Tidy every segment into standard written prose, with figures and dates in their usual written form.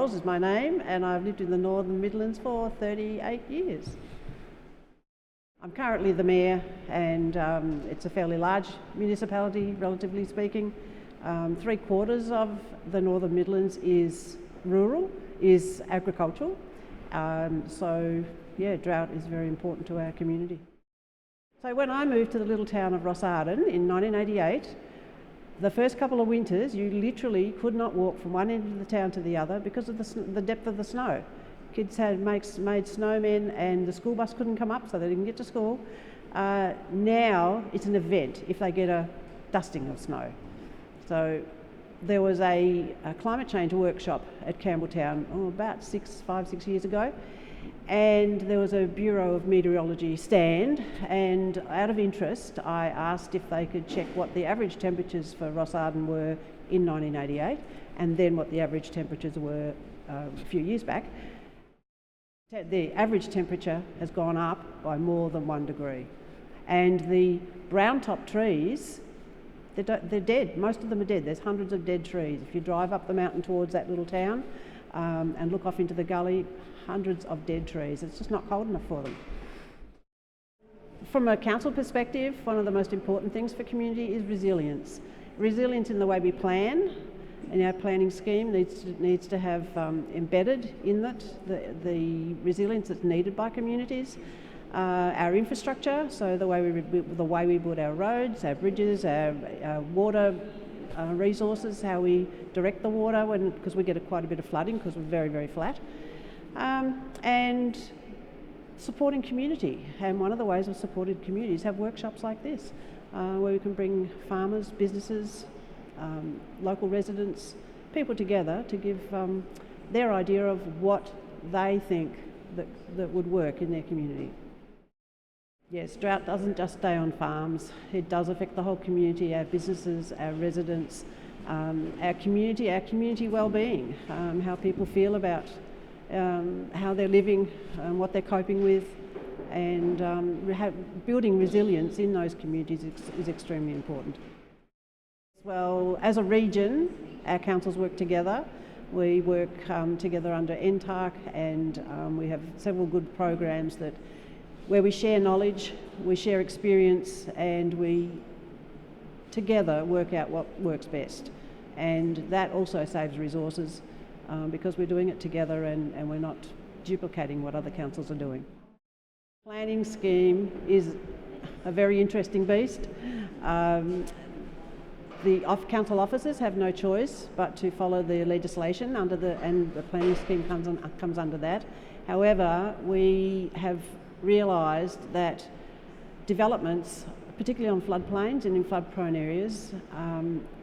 Knowles is my name, and I've lived in the Northern Midlands for 38 years. I'm currently the mayor, and it's a fairly large municipality, relatively speaking. 3/4 of the Northern Midlands is rural, is agricultural. So yeah, drought is very important to our community. So when I moved to the little town of Rossarden in 1988, the first couple of winters you literally could not walk from one end of the town to the other because of the depth of the snow. Kids had made snowmen and the school bus couldn't come up, so they didn't get to school. Now it's an event if they get a dusting of snow. So there was a climate change workshop at Campbelltown about 5, 6 years ago, and there was a Bureau of Meteorology stand, and out of interest I asked if they could check what the average temperatures for Rossarden were in 1988 and then what the average temperatures were a few years back. The average temperature has gone up by more than 1 degree, and the brown top trees, they're dead. Most of them are dead. There's hundreds of dead trees. If you drive up the mountain towards that little town and look off into the gully, hundreds of dead trees. It's just not cold enough for them. From a council perspective, one of the most important things for community is resilience. Resilience in the way we plan, and our planning scheme needs to have embedded in it the resilience that's needed by communities. Our infrastructure, so the way we build our roads, our bridges, our water resources, how we direct the water because we get quite a bit of flooding because we're very, very flat, and supporting community. And one of the ways of supporting communities have workshops like this, where we can bring farmers, businesses, local residents, people together to give their idea of what they think that would work in their community. Yes, drought doesn't just stay on farms. It does affect the whole community, our businesses, our residents, our community well-being, how people feel about how they're living, what they're coping with, and building resilience in those communities is extremely important. Well, as a region, our councils work together. We work together under NTARC, and we have several good programs where we share knowledge, we share experience, and we together work out what works best. And that also saves resources because we're doing it together and we're not duplicating what other councils are doing. Planning scheme is a very interesting beast. The council officers have no choice but to follow the legislation and the planning scheme comes under that. However, we have realised that developments, particularly on floodplains and in flood-prone areas,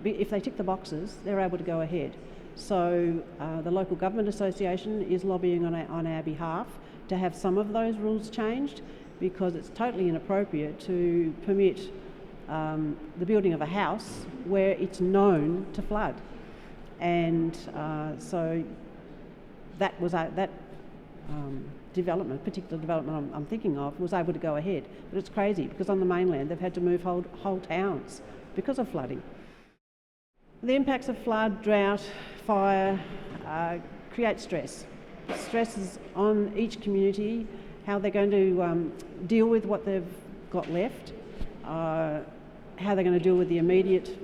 if they tick the boxes, they're able to go ahead. So the local government association is lobbying on our behalf to have some of those rules changed, because it's totally inappropriate to permit the building of a house where it's known to flood. And so that particular development I'm thinking of was able to go ahead. But it's crazy because on the mainland they've had to move whole towns because of flooding. The impacts of flood, drought, fire create stress. Stress is on each community, how they're going to deal with what they've got left, how they're going to deal with the immediate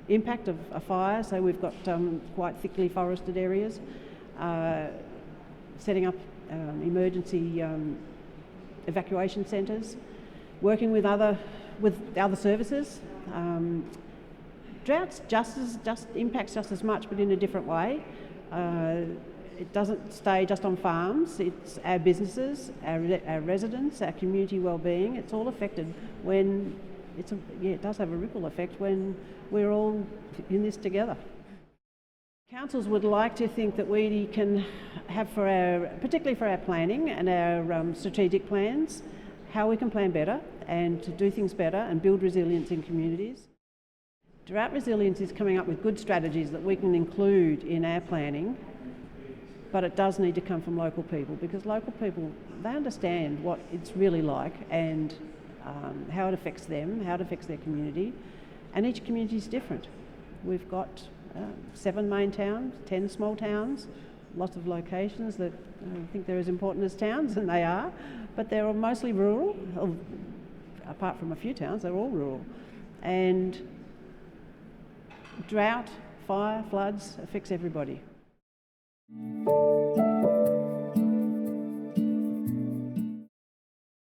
impact of a fire. So we've got quite thickly forested areas, setting up emergency evacuation centres, working with other services. Droughts just impacts just as much, but in a different way. It doesn't stay just on farms. It's our businesses, our residents, our community well-being. It's all affected when it does have a ripple effect when we're all in this together. Councils would like to think that we can have particularly for our planning and our strategic plans, how we can plan better and to do things better and build resilience in communities. Drought resilience is coming up with good strategies that we can include in our planning, but it does need to come from local people, because local people, they understand what it's really like and how it affects them, how it affects their community, and each community is different. We've got 7 main towns, 10 small towns, lots of locations that I think they're as important as towns, and they are, but they're all mostly rural. Apart from a few towns, they're all rural. And drought, fire, floods affects everybody.